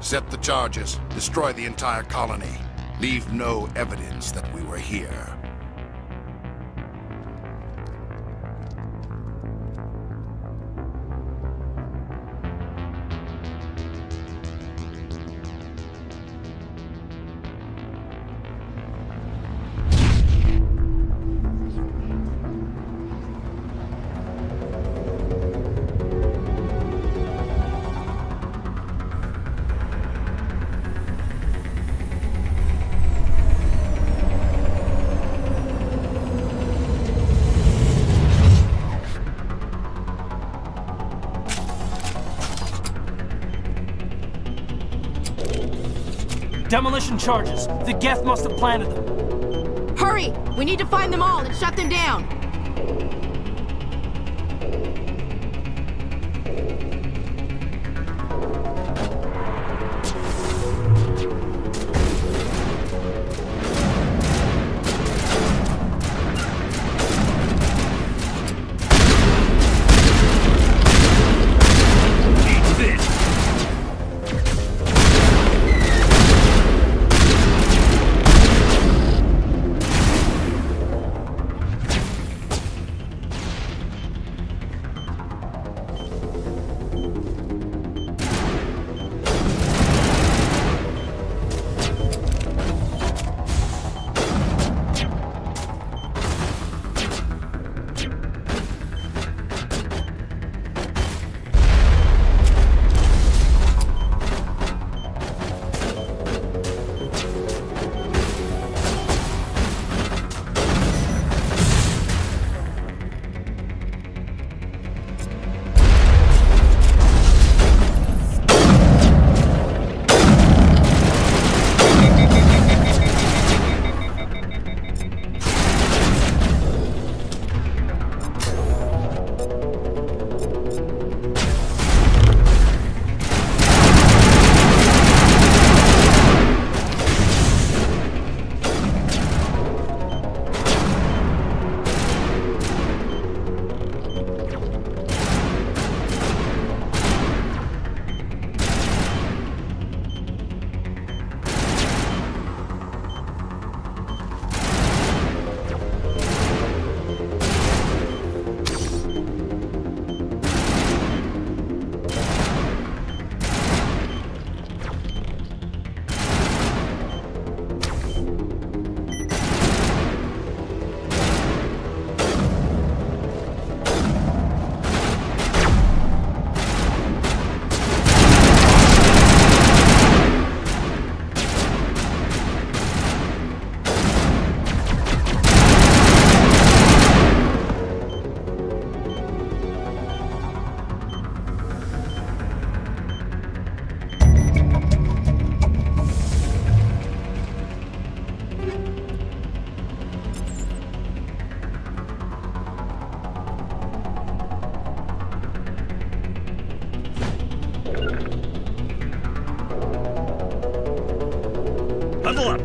Set the charges. Destroy the entire colony. Leave no evidence that we were here. Demolition charges. The Geth must have planted them. Hurry! We need to find them all and shut them down! Level up!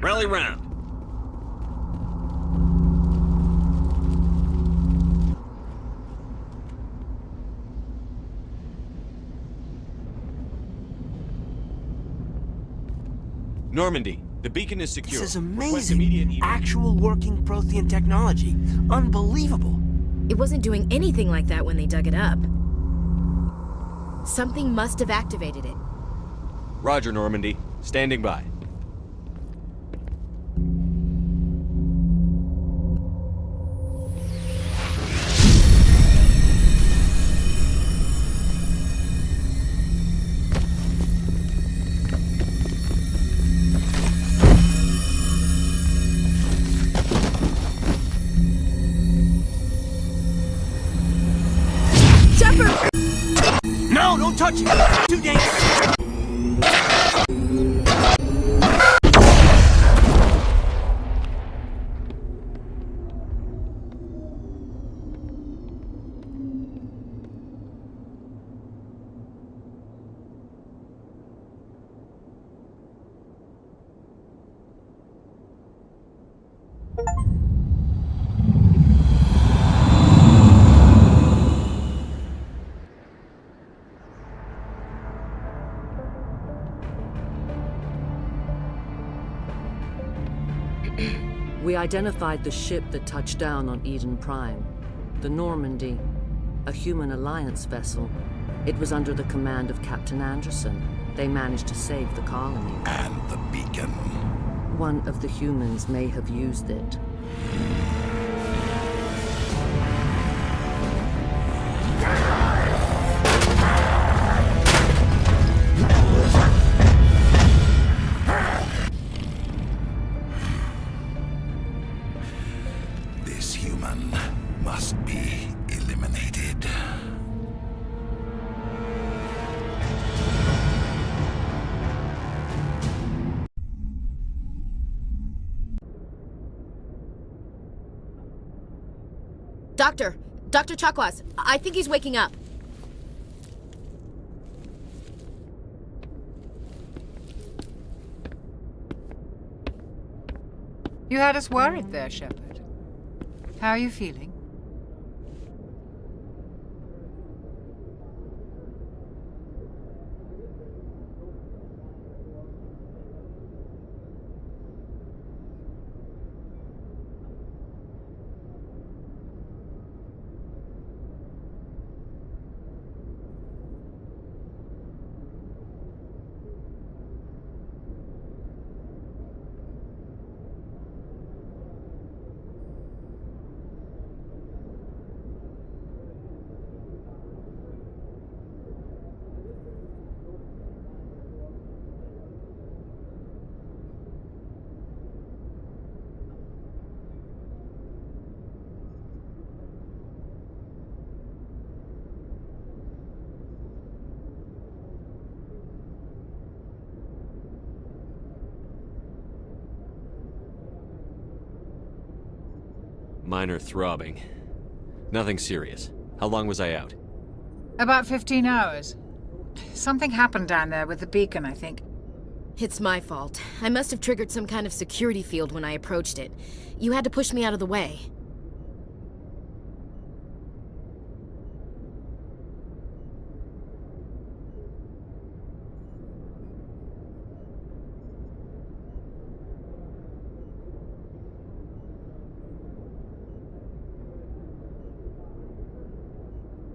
Rally round. Normandy, the beacon is secure. This is Request immediate amazing. evac. Actual working Prothean technology. Unbelievable. It wasn't doing anything like that when they dug it up. Something must have activated it. Roger, Normandy. Standing by. No, don't touch it! Too dangerous! We identified the ship that touched down on Eden Prime. The Normandy, a human alliance vessel. It was under the command of Captain Anderson. They managed to save the colony. And the beacon. One of the humans may have used it. This human must be eliminated. Dr. Chakwas, I think he's waking up. You had us worried there, Shepard. How are you feeling? Minor throbbing. Nothing serious. How long was I out? About 15 hours. Something happened down there with the beacon, I think. It's my fault. I must have triggered some kind of security field when I approached it. You had to push me out of the way.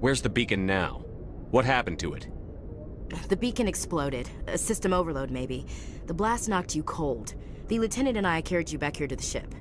Where's the beacon now? What happened to it? The beacon exploded. A system overload, maybe. The blast knocked you cold. The lieutenant and I carried you back here to the ship.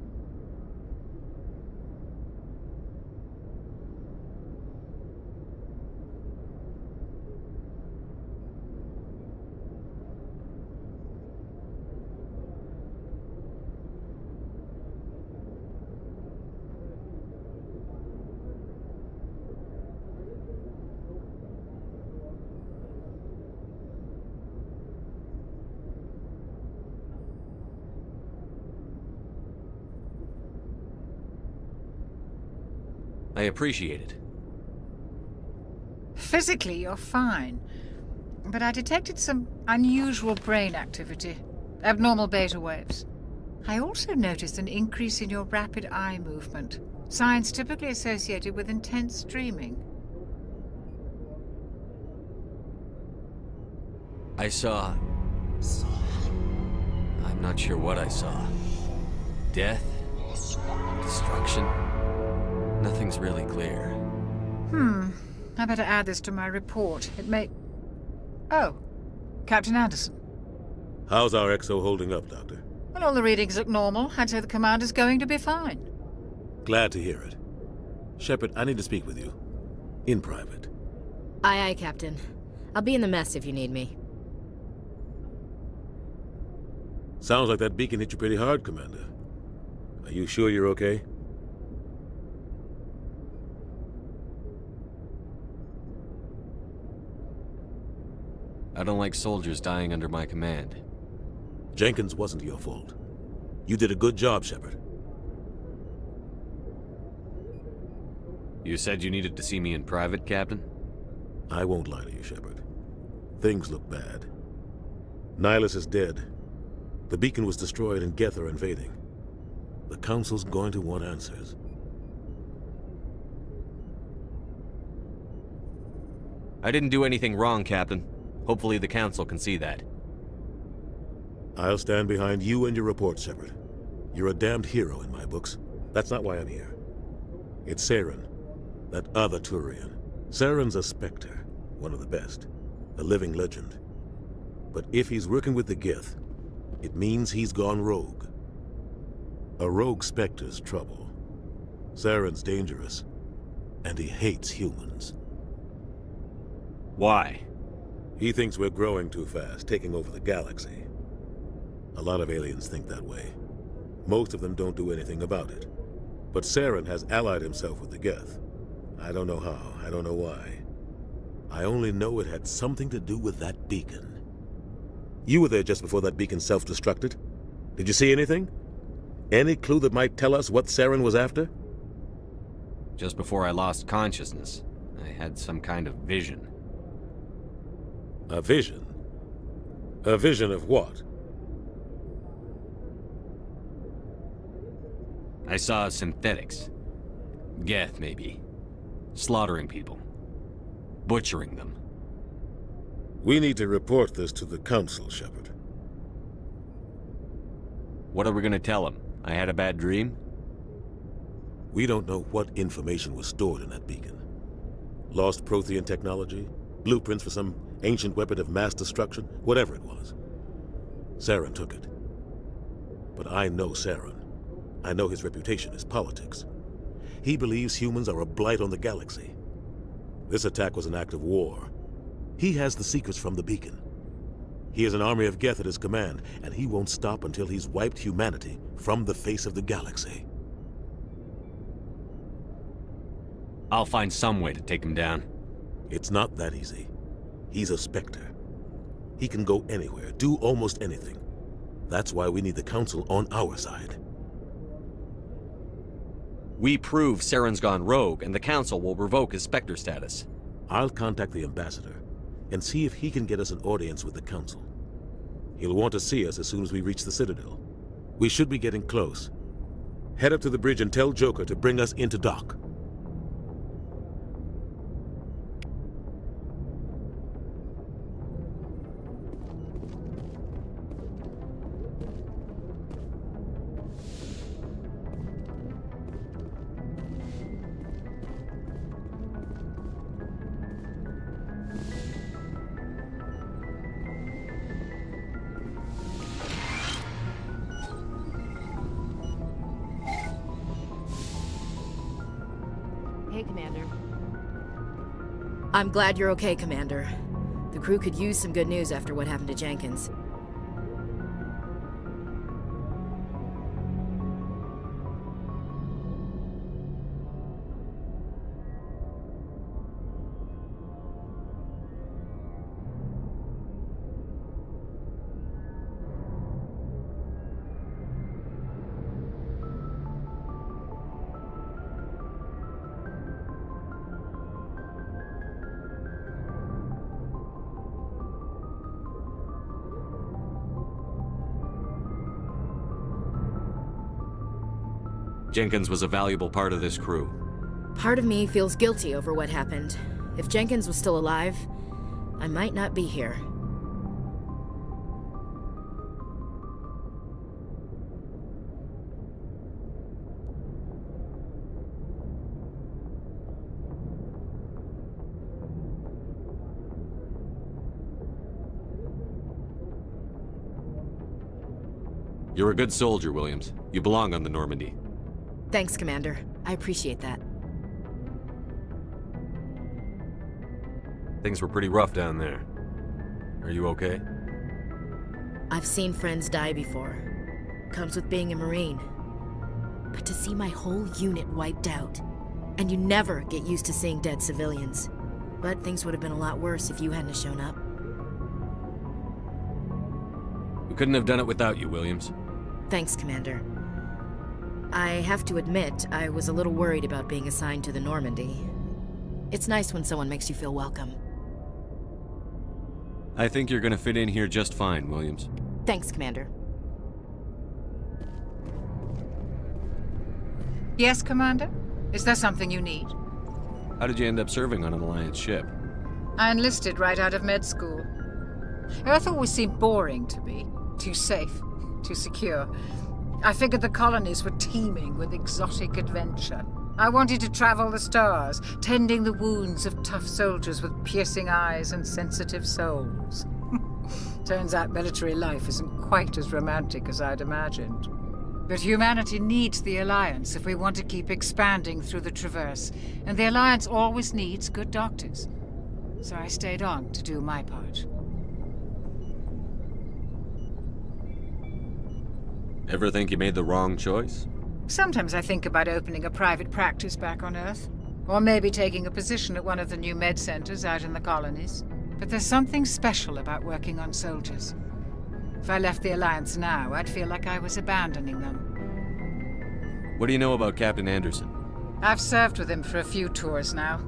I appreciate it. Physically, you're fine. But I detected some unusual brain activity. Abnormal beta waves. I also noticed an increase in your rapid eye movement. Signs typically associated with intense dreaming. I saw... I'm not sure what I saw. Death? Destruction? Nothing's really clear. I better add this to my report. It may... Oh, Captain Anderson. How's our XO holding up, Doctor? Well, all the readings look normal. I'd say the commander's going to be fine. Glad to hear it. Shepard, I need to speak with you. In private. Aye, aye, Captain. I'll be in the mess if you need me. Sounds like that beacon hit you pretty hard, Commander. Are you sure you're okay? I don't like soldiers dying under my command. Jenkins wasn't your fault. You did a good job, Shepard. You said you needed to see me in private, Captain? I won't lie to you, Shepard. Things look bad. Nihilus is dead. The beacon was destroyed and Geth are invading. The Council's going to want answers. I didn't do anything wrong, Captain. Hopefully the Council can see that. I'll stand behind you and your report, Shepard. You're a damned hero in my books. That's not why I'm here. It's Saren, that other Turian. Saren's a Spectre, one of the best, a living legend. But if he's working with the Geth, it means he's gone rogue. A rogue Spectre's trouble. Saren's dangerous, and he hates humans. Why? He thinks we're growing too fast, taking over the galaxy. A lot of aliens think that way. Most of them don't do anything about it. But Saren has allied himself with the Geth. I don't know how, I don't know why. I only know it had something to do with that beacon. You were there just before that beacon self-destructed. Did you see anything? Any clue that might tell us what Saren was after? Just before I lost consciousness, I had some kind of vision. A vision? A vision of what? I saw synthetics. Geth, maybe. Slaughtering people. Butchering them. We need to report this to the Council, Shepard. What are we gonna tell them? I had a bad dream? We don't know what information was stored in that beacon. Lost Prothean technology? Blueprints for some ancient weapon of mass destruction? Whatever it was. Saren took it. But I know Saren. I know his reputation is politics. He believes humans are a blight on the galaxy. This attack was an act of war. He has the secrets from the beacon. He has an army of Geth at his command, and he won't stop until he's wiped humanity from the face of the galaxy. I'll find some way to take him down. It's not that easy. He's a Spectre. He can go anywhere, do almost anything. That's why we need the Council on our side. We prove Saren's gone rogue, and the Council will revoke his Spectre status. I'll contact the Ambassador and see if he can get us an audience with the Council. He'll want to see us as soon as we reach the Citadel. We should be getting close. Head up to the bridge and tell Joker to bring us into dock. Hey, Commander. I'm glad you're okay, Commander. The crew could use some good news after what happened to Jenkins. Jenkins was a valuable part of this crew. Part of me feels guilty over what happened. If Jenkins was still alive, I might not be here. You're a good soldier, Williams. You belong on the Normandy. Thanks, Commander. I appreciate that. Things were pretty rough down there. Are you okay? I've seen friends die before. Comes with being a Marine. But to see my whole unit wiped out, and you never get used to seeing dead civilians. But things would have been a lot worse if you hadn't shown up. We couldn't have done it without you, Williams. Thanks, Commander. I have to admit, I was a little worried about being assigned to the Normandy. It's nice when someone makes you feel welcome. I think you're gonna fit in here just fine, Williams. Thanks, Commander. Yes, Commander? Is there something you need? How did you end up serving on an Alliance ship? I enlisted right out of med school. Earth always seemed boring to me. Too safe, too secure. I figured the colonies were teeming with exotic adventure. I wanted to travel the stars, tending the wounds of tough soldiers with piercing eyes and sensitive souls. Turns out military life isn't quite as romantic as I'd imagined. But humanity needs the Alliance if we want to keep expanding through the Traverse, and the Alliance always needs good doctors. So I stayed on to do my part. Ever think you made the wrong choice? Sometimes I think about opening a private practice back on Earth. Or maybe taking a position at one of the new med centers out in the colonies. But there's something special about working on soldiers. If I left the Alliance now, I'd feel like I was abandoning them. What do you know about Captain Anderson? I've served with him for a few tours now.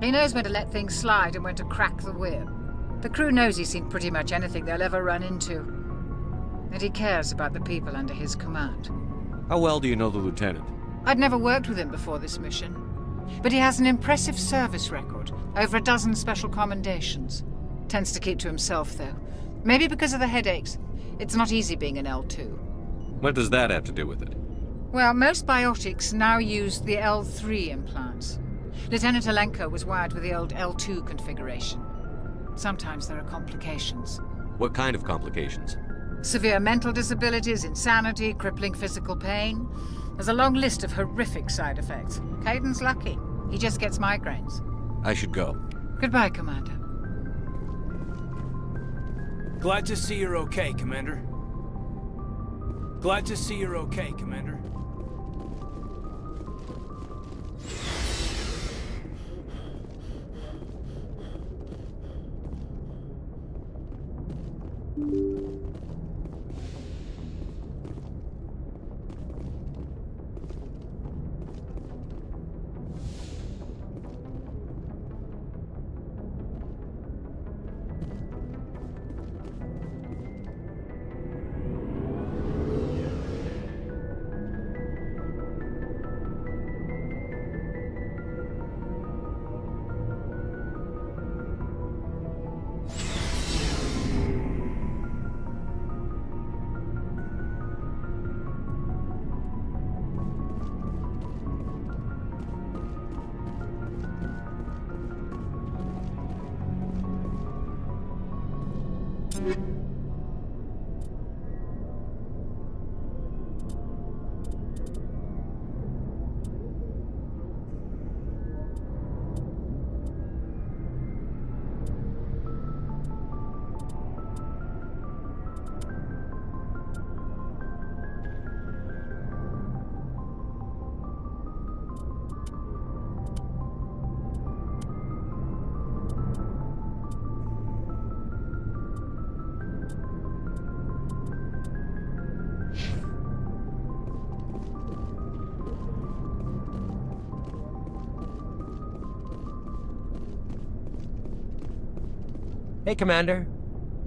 He knows when to let things slide and when to crack the whip. The crew knows he's seen pretty much anything they'll ever run into. And he cares about the people under his command. How well do you know the lieutenant? I'd never worked with him before this mission. But he has an impressive service record, over a dozen special commendations. Tends to keep to himself, though. Maybe because of the headaches. It's not easy being an L2. What does that have to do with it? Well, most biotics now use the L3 implants. Lieutenant Alenko was wired with the old L2 configuration. Sometimes there are complications. What kind of complications? Severe mental disabilities, insanity, crippling physical pain. There's a long list of horrific side effects. Caden's lucky. He just gets migraines. I should go. Goodbye, Commander. Glad to see you're okay, Commander. Glad to see you're okay, Commander. Hey, Commander.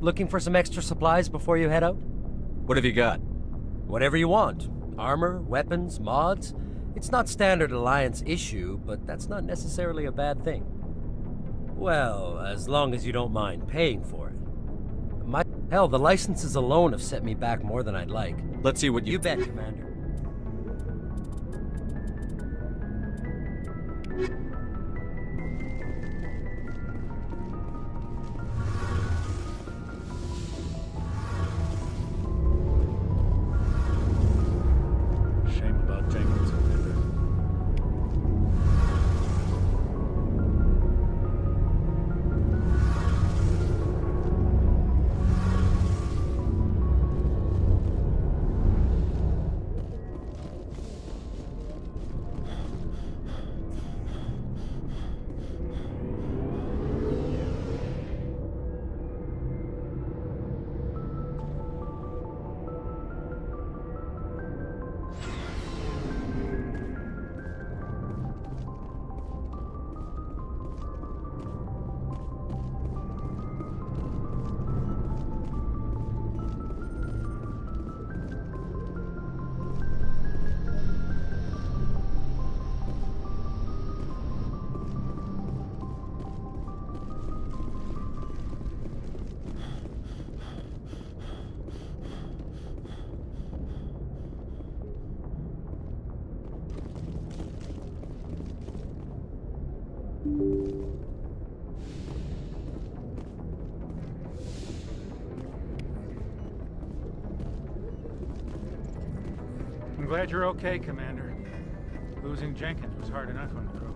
Looking for some extra supplies before you head out? What have you got? Whatever you want. Armor, weapons, mods. It's not standard Alliance issue, but that's not necessarily a bad thing. Well, as long as you don't mind paying for it. Hell, the licenses alone have set me back more than I'd like. Let's see what You bet, Commander. glad you're okay, Commander. Losing Jenkins was hard enough on the crew.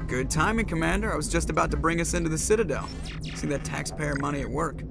Good timing, Commander. I was just about to bring us into the Citadel. See that taxpayer money at work.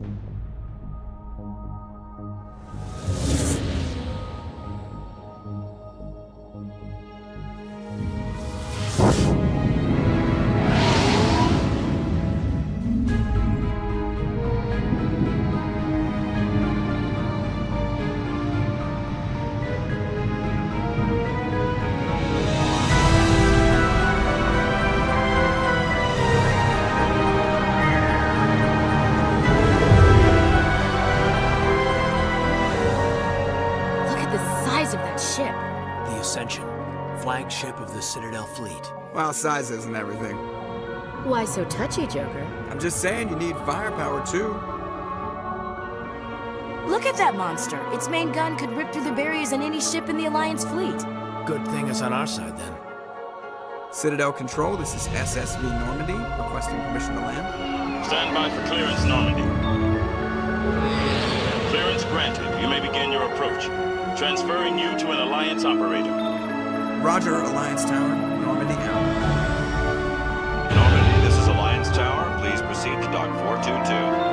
Flagship of the Citadel fleet. Well, size isn't everything. Why so touchy, Joker? I'm just saying you need firepower, too. Look at that monster. Its main gun could rip through the barriers in any ship in the Alliance fleet. Good thing it's on our side, then. Citadel Control, this is SSV Normandy, requesting permission to land. Stand by for clearance, Normandy. Clearance granted. You may begin your approach. Transferring you to an Alliance operator. Roger, Alliance Tower. Normandy out. Normandy, this is Alliance Tower. Please proceed to Dock 422.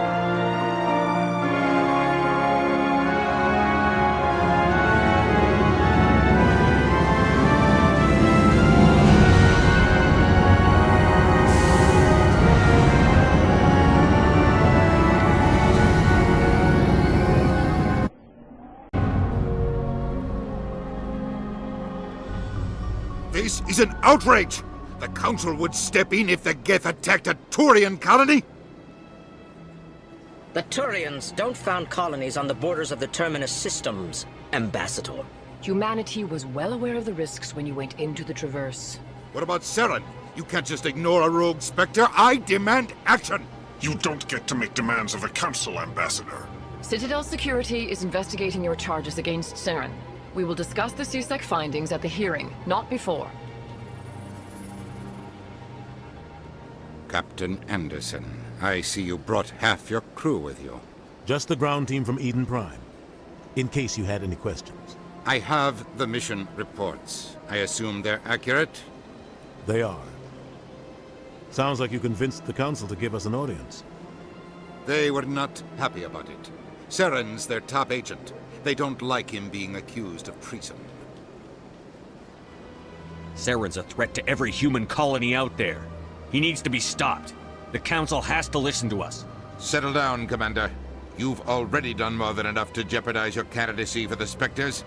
This is an outrage! The Council would step in if the Geth attacked a Turian colony? The Turians don't found colonies on the borders of the Terminus systems, Ambassador. Humanity was well aware of the risks when you went into the Traverse. What about Saren? You can't just ignore a rogue Spectre. I demand action! You don't get to make demands of the Council, Ambassador. Citadel Security is investigating your charges against Saren. We will discuss the CSEC findings at the hearing, not before. Captain Anderson, I see you brought half your crew with you. Just the ground team from Eden Prime, in case you had any questions. I have the mission reports. I assume they're accurate? They are. Sounds like you convinced the Council to give us an audience. They were not happy about it. Saren's their top agent. They don't like him being accused of treason. Saren's a threat to every human colony out there. He needs to be stopped. The Council has to listen to us. Settle down, Commander. You've already done more than enough to jeopardize your candidacy for the Spectres.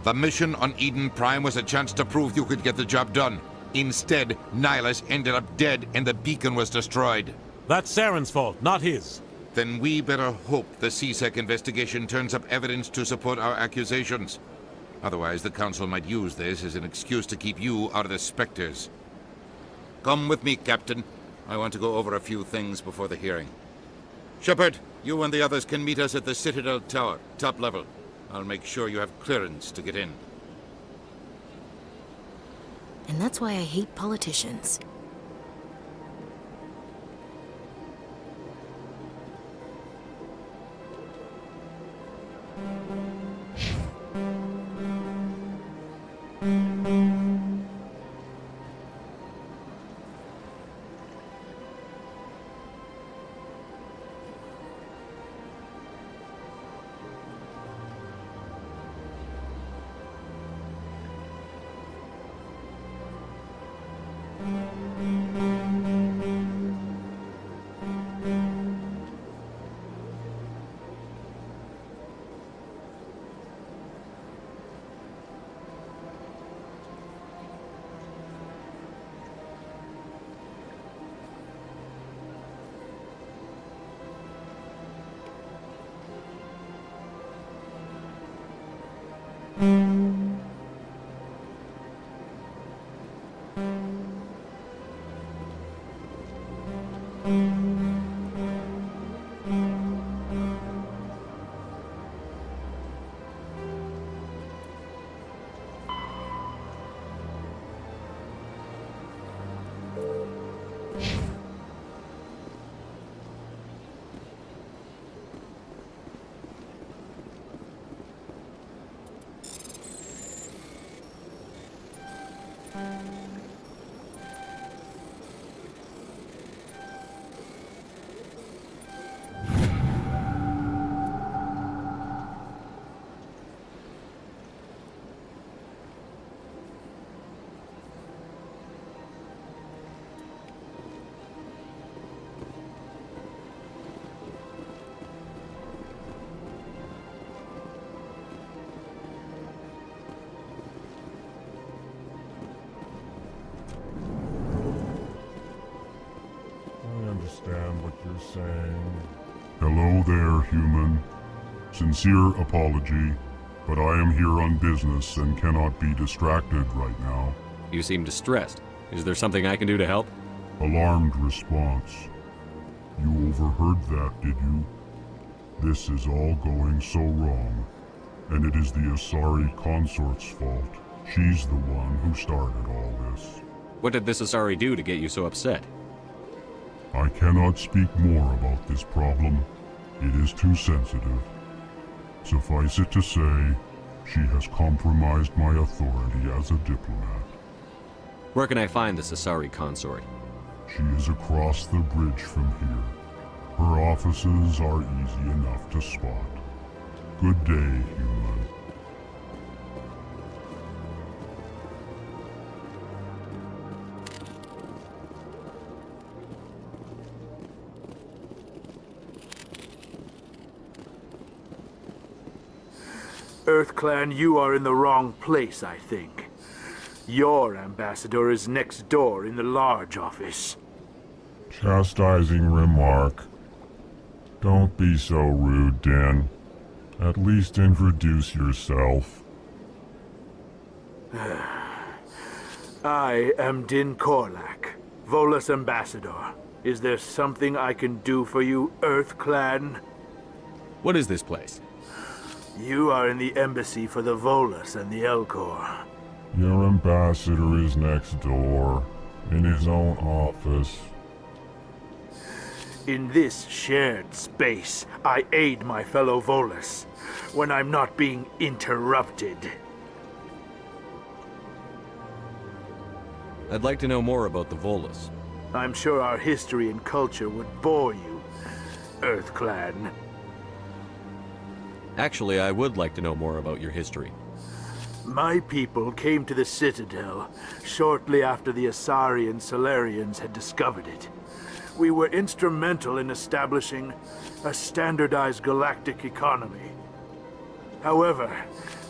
The mission on Eden Prime was a chance to prove you could get the job done. Instead, Nihilus ended up dead and the beacon was destroyed. That's Saren's fault, not his. Then we better hope the CSEC investigation turns up evidence to support our accusations. Otherwise, the Council might use this as an excuse to keep you out of the Spectres. Come with me, Captain. I want to go over a few things before the hearing. Shepard, you and the others can meet us at the Citadel Tower, top level. I'll make sure you have clearance to get in. And that's why I hate politicians. what you're saying. Hello there, human. Sincere apology, but I am here on business and cannot be distracted right now. You seem distressed. Is there something I can do to help? Alarmed response. You overheard that, did you? This is all going so wrong, and it is the Asari consort's fault. She's the one who started all this. What did this Asari do to get you so upset? I cannot speak more about this problem. It is too sensitive. Suffice it to say, she has compromised my authority as a diplomat. Where can I find this Asari consort? She is across the bridge from here. Her offices are easy enough to spot. Good day, human. EarthClan, you are in the wrong place, I think. Your ambassador is next door in the large office. Chastising remark. Don't be so rude, Din. At least introduce yourself. I am Din Korlak, Volus ambassador. Is there something I can do for you, EarthClan? What is this place? You are in the embassy for the Volus and the Elcor. Your ambassador is next door, in his own office. In this shared space, I aid my fellow Volus when I'm not being interrupted. I'd like to know more about the Volus. I'm sure our history and culture would bore you, EarthClan. Actually, I would like to know more about your history. My people came to the Citadel shortly after the Asari and Solarians had discovered it. We were instrumental in establishing a standardized galactic economy. However,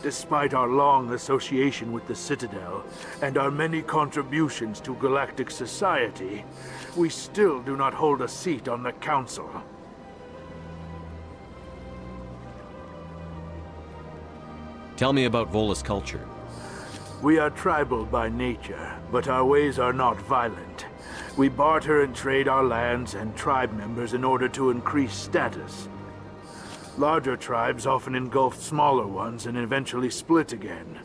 despite our long association with the Citadel and our many contributions to galactic society, we still do not hold a seat on the Council. Tell me about Volus culture. We are tribal by nature, but our ways are not violent. We barter and trade our lands and tribe members in order to increase status. Larger tribes often engulf smaller ones and eventually split again.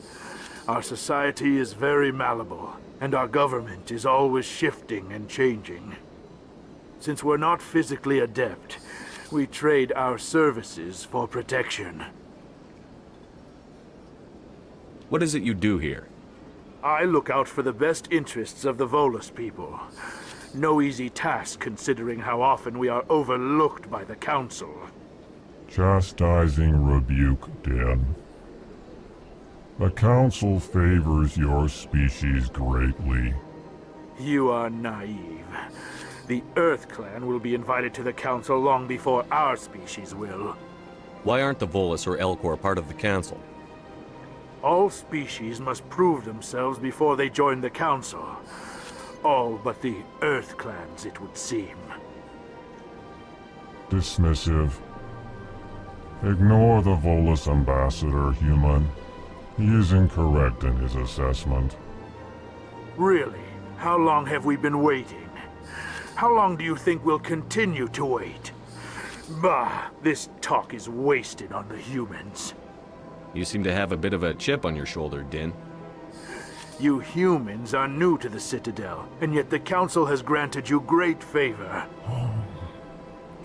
Our society is very malleable, and our government is always shifting and changing. Since we're not physically adept, we trade our services for protection. What is it you do here? I look out for the best interests of the Volus people. No easy task considering how often we are overlooked by the Council. Chastising rebuke, Din. The Council favors your species greatly. You are naive. The EarthClan will be invited to the Council long before our species will. Why aren't the Volus or Elcor part of the Council? All species must prove themselves before they join the Council. All but the EarthClans, it would seem. Dismissive. Ignore the Volus ambassador, human. He is incorrect in his assessment. Really? How long have we been waiting? How long do you think we'll continue to wait? Bah, this talk is wasted on the humans. You seem to have a bit of a chip on your shoulder, Din. You humans are new to the Citadel, and yet the Council has granted you great favor.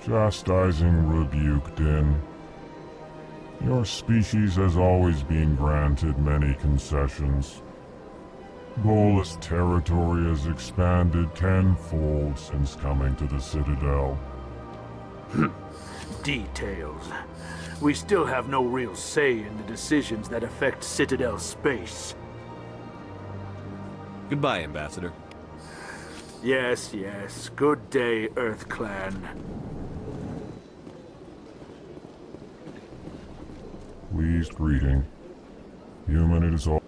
Chastising rebuke, Din. Your species has always been granted many concessions. Volus territory has expanded tenfold since coming to the Citadel. Details. We still have no real say in the decisions that affect Citadel space. Goodbye, Ambassador. Yes, yes. Good day, EarthClan. Pleased greeting. Human, it is all.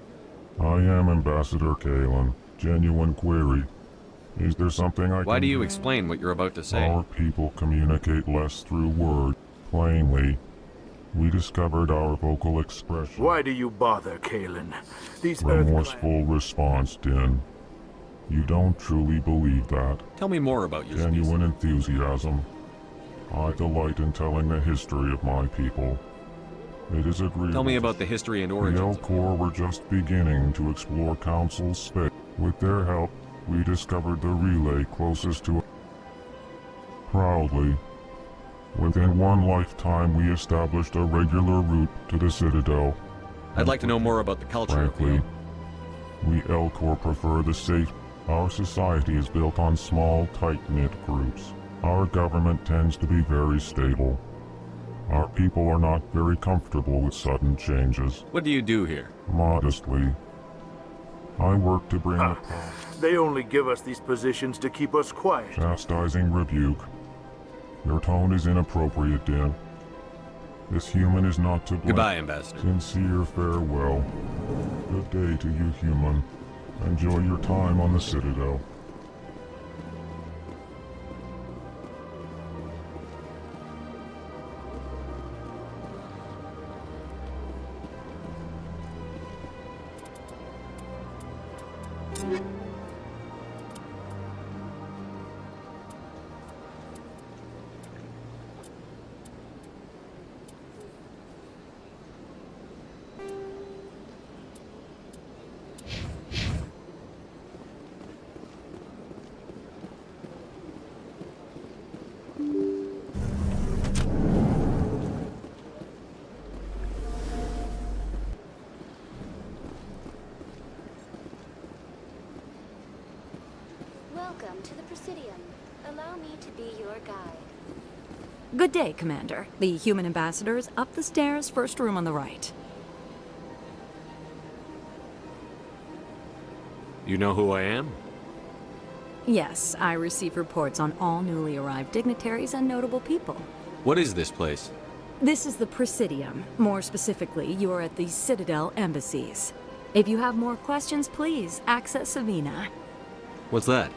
I am Ambassador Kalen. Genuine query. Is there something I can Why do you explain what you're about to say? Our people communicate less through word. Plainly, we discovered our vocal expression. Why do you bother, Kalen? These Remorseful response, Din. You don't truly believe that. Tell me more about your Genuine enthusiasm. I delight in telling the history of my people. It is agreeable. Tell me about the history and origins. The Elcor were just beginning to explore Council's space. With their help, we discovered the relay closest to... Proudly, within one lifetime we established a regular route to the Citadel. I'd like to know more about the culture. Frankly, we Elcor prefer the safe. Our society is built on small, tight-knit groups. Our government tends to be very stable. Our people are not very comfortable with sudden changes. What do you do here? Modestly, I work to bring the They only give us these positions to keep us quiet. chastising rebuke. Your tone is inappropriate, Din. This human is not to blame. Goodbye, Ambassador. Sincere farewell. Good day to you, human. Enjoy your time on the Citadel. Welcome to the Presidium. Allow me to be your guide. Good day, Commander. The human ambassador is up the stairs, first room on the right. You know who I am? Yes, I receive reports on all newly arrived dignitaries and notable people. What is this place? This is the Presidium. More specifically, you are at the Citadel embassies. If you have more questions, please access Avina. What's that?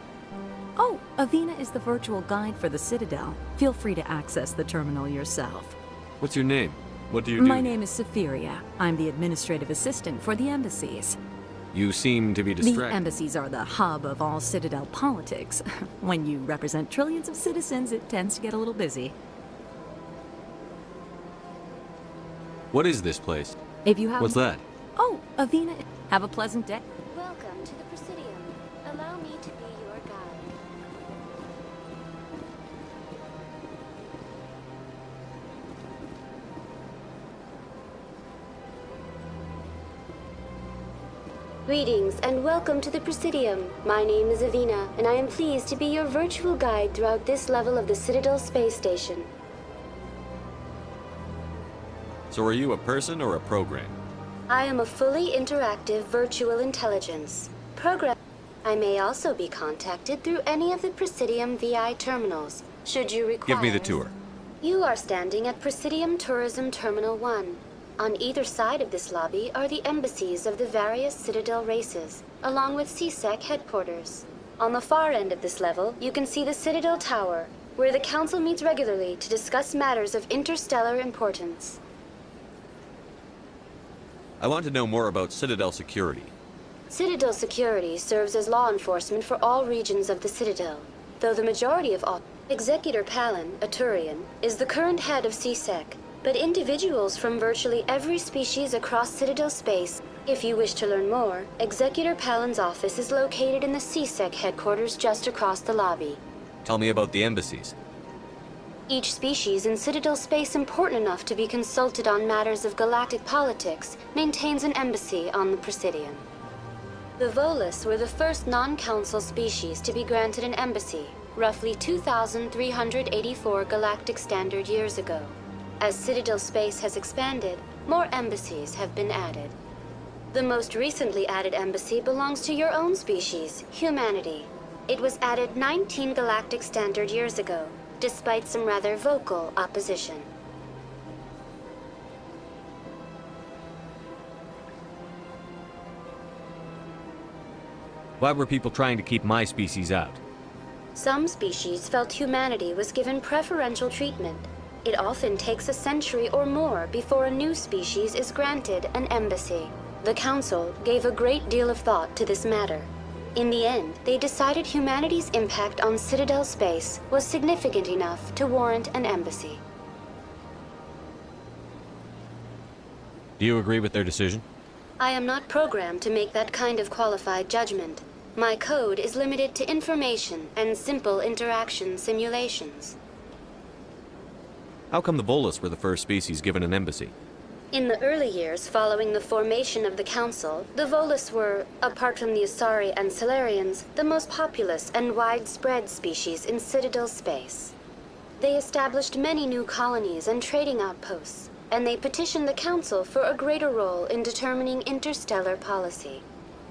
Oh, Avina is the virtual guide for the Citadel. Feel free to access the terminal yourself. What's your name? What do you do? My name is Safiria. I'm the administrative assistant for the embassies. You seem to be The distracted. embassies are the hub of all Citadel politics. When you represent trillions of citizens, it tends to get a little busy. What is this place? If you have... What's that? Oh, Avina. Have a pleasant day. Welcome to the Presidium. Allow me to be your guide. Greetings and welcome to the Presidium. My name is Avina, and I am pleased to be your virtual guide throughout this level of the Citadel space station. So are you a person or a program? I am a fully interactive virtual intelligence. I may also be contacted through any of the Presidium VI terminals, should you require. Give me the tour. You are standing at Presidium Tourism Terminal 1. On either side of this lobby are the embassies of the various Citadel races, along with CSEC headquarters. On the far end of this level, you can see the Citadel Tower, where the Council meets regularly to discuss matters of interstellar importance. I want to know more about Citadel security. Citadel security serves as law enforcement for all regions of the Citadel, though the majority of all... Executor Palin, a Turian, is the current head of CSEC, but individuals from virtually every species across Citadel space. If you wish to learn more, Executor Palin's office is located in the CSEC headquarters just across the lobby. Tell me about the embassies. Each species in Citadel space important enough to be consulted on matters of galactic politics maintains an embassy on the Presidium. The Volus were the first non-council species to be granted an embassy, roughly 2,384 galactic standard years ago. As Citadel space has expanded, more embassies have been added. The most recently added embassy belongs to your own species, humanity. It was added 19 galactic standard years ago, despite some rather vocal opposition. Why were people trying to keep my species out? Some species felt humanity was given preferential treatment. It often takes a century or more before a new species is granted an embassy. The Council gave a great deal of thought to this matter. In the end, they decided humanity's impact on Citadel space was significant enough to warrant an embassy. Do you agree with their decision? I am not programmed to make that kind of qualified judgment. My code is limited to information and simple interaction simulations. How come the Volus were the first species given an embassy? In the early years following the formation of the Council, the Volus were, apart from the Asari and Solarians, the most populous and widespread species in Citadel space. They established many new colonies and trading outposts, and they petitioned the Council for a greater role in determining interstellar policy.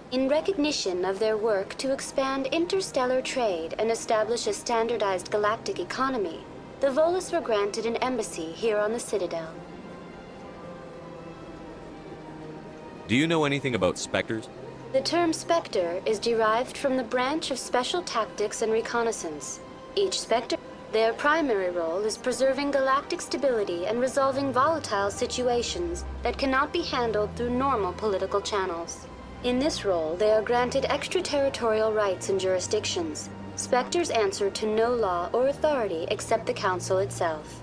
In recognition of their work to expand interstellar trade and establish a standardized galactic economy, the Volus were granted an embassy here on the Citadel. Do you know anything about Spectres? The term Spectre is derived from the branch of Special Tactics and Reconnaissance. Each Spectre, their primary role is preserving galactic stability and resolving volatile situations that cannot be handled through normal political channels. In this role, they are granted extraterritorial rights and jurisdictions. Spectres answer to no law or authority except the Council itself.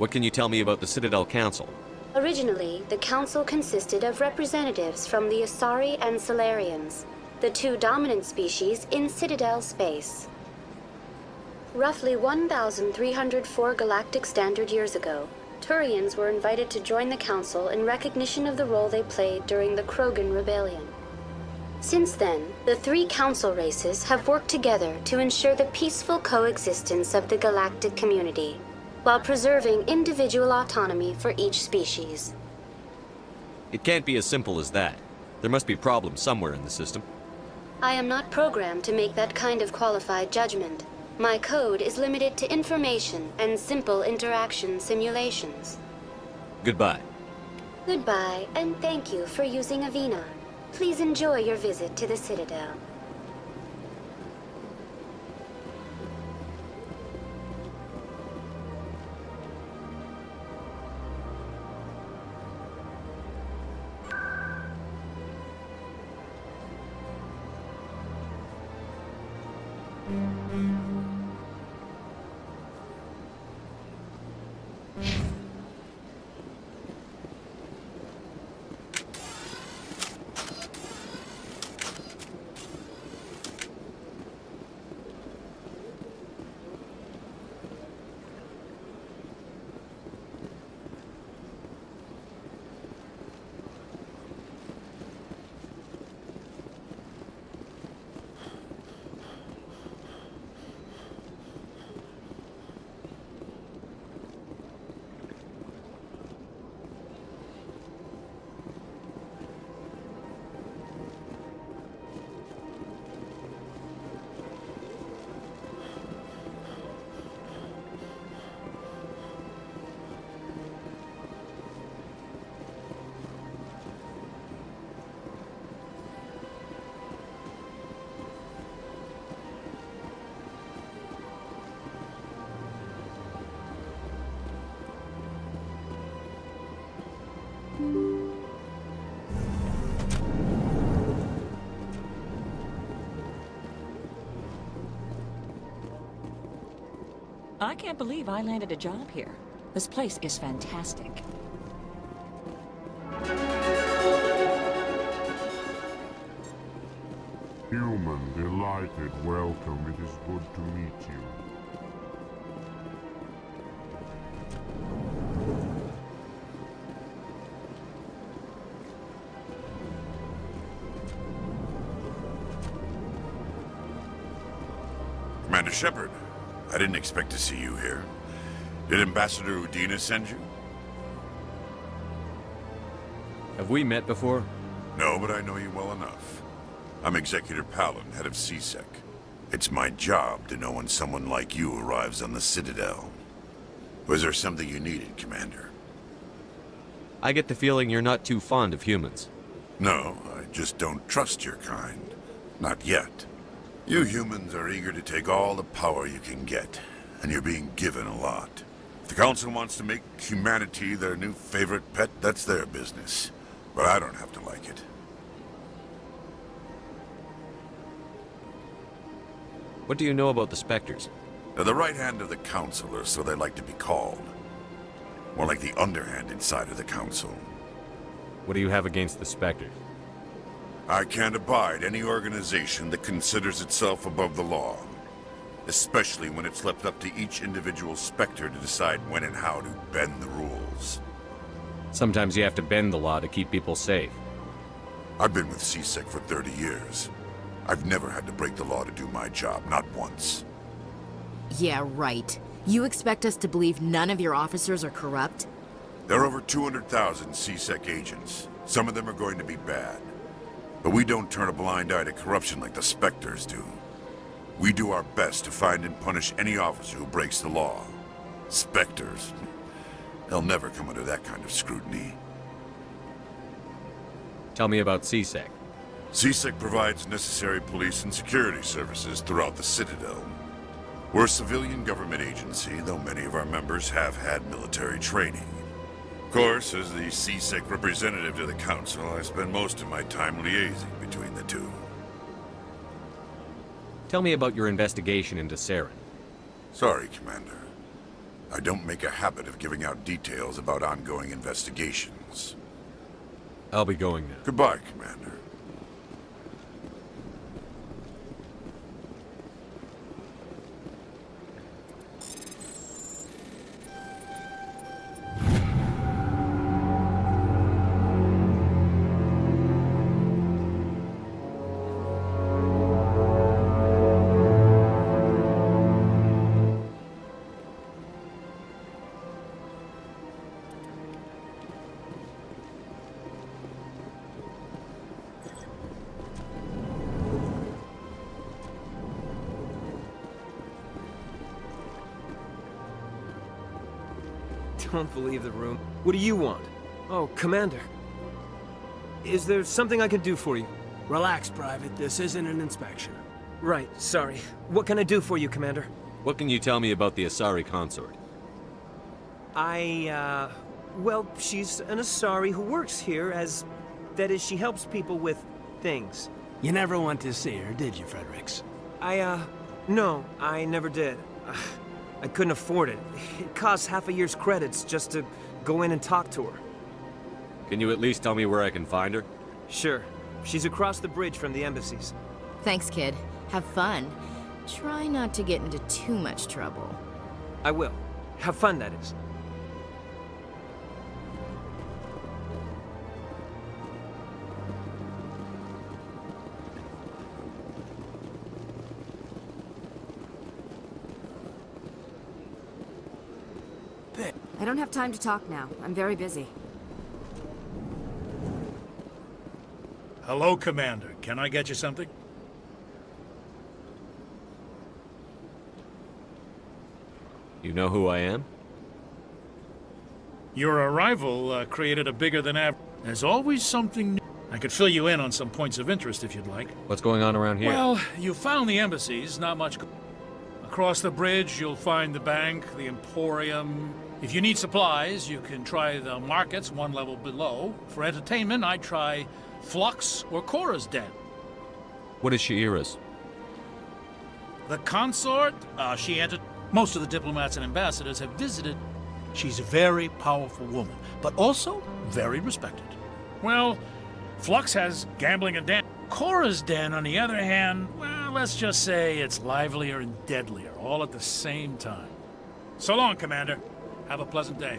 What can you tell me about the Citadel Council? Originally, the Council consisted of representatives from the Asari and Solarians, the two dominant species in Citadel space. Roughly 1,304 galactic standard years ago, Turians were invited to join the Council in recognition of the role they played during the Krogan Rebellion. Since then, the three Council races have worked together to ensure the peaceful coexistence of the galactic community, while preserving individual autonomy for each species. It can't be as simple as that. There must be problems somewhere in the system. I am not programmed to make that kind of qualified judgment. My code is limited to information and simple interaction simulations. Goodbye. Goodbye, and thank you for using Avina. Please enjoy your visit to the Citadel. I can't believe I landed a job here. This place is fantastic. Human, delighted, welcome. It is good to meet you. Commander Shepard, I didn't expect to see you here. Did Ambassador Udina send you? Have we met before? No, but I know you well enough. I'm Executor Palin, head of CSEC. It's my job to know when someone like you arrives on the Citadel. Was there something you needed, Commander? I get the feeling you're not too fond of humans. No, I just don't trust your kind. Not yet. You humans are eager to take all the power you can get, and you're being given a lot. If the Council wants to make humanity their new favorite pet, that's their business. But I don't have to like it. What do you know about the Spectres? They're the right hand of the Council, or so they like to be called. More like the underhanded side of the Council. What do you have against the Spectres? I can't abide any organization that considers itself above the law. Especially when it's left up to each individual Spectre to decide when and how to bend the rules. Sometimes you have to bend the law to keep people safe. I've been with CSEC for 30 years. I've never had to break the law to do my job, not once. Yeah, right. You expect us to believe none of your officers are corrupt? There are over 200,000 CSEC agents. Some of them are going to be bad. But we don't turn a blind eye to corruption like the Spectres do. We do our best to find and punish any officer who breaks the law. Spectres. They'll never come under that kind of scrutiny. Tell me about CSEC. CSEC provides necessary police and security services throughout the Citadel. We're a civilian government agency, though many of our members have had military training. Of course, as the CSEC representative to the Council, I spend most of my time liaising between the two. Tell me about your investigation into Saren. Sorry, Commander. I don't make a habit of giving out details about ongoing investigations. I'll be going now. Goodbye, Commander. Don't believe the room. What do you want? Oh, Commander. Is there something I can do for you? Relax, Private. This isn't an inspection. Right, sorry. What can I do for you, Commander? What can you tell me about the Asari consort? Well, she's an Asari who works here as... That is, she helps people with things. You never went to see her, did you, Fredericks? No, I never did. I couldn't afford it. It costs half a year's credits just to go in and talk to her. Can you at least tell me where I can find her? Sure. She's across the bridge from the embassies. Thanks, kid. Have fun. Try not to get into too much trouble. I will. Have fun, that is. I don't have time to talk now. I'm very busy. Hello, Commander. Can I get you something? You know who I am? Your arrival created a bigger than average. There's always something new. I could fill you in on some points of interest if you'd like. What's going on around here? Well, you found the embassies, not much. Across the bridge, you'll find the bank, the Emporium. If you need supplies, you can try the markets one level below. For entertainment, I'd try Flux or Cora's Den. What is Sha'ira's? The consort, she entered. Most of the diplomats and ambassadors have visited. She's a very powerful woman, but also very respected. Well, Flux has gambling and dance. Cora's Den, on the other hand, well, let's just say it's livelier and deadlier, all at the same time. So long, Commander. Have a pleasant day.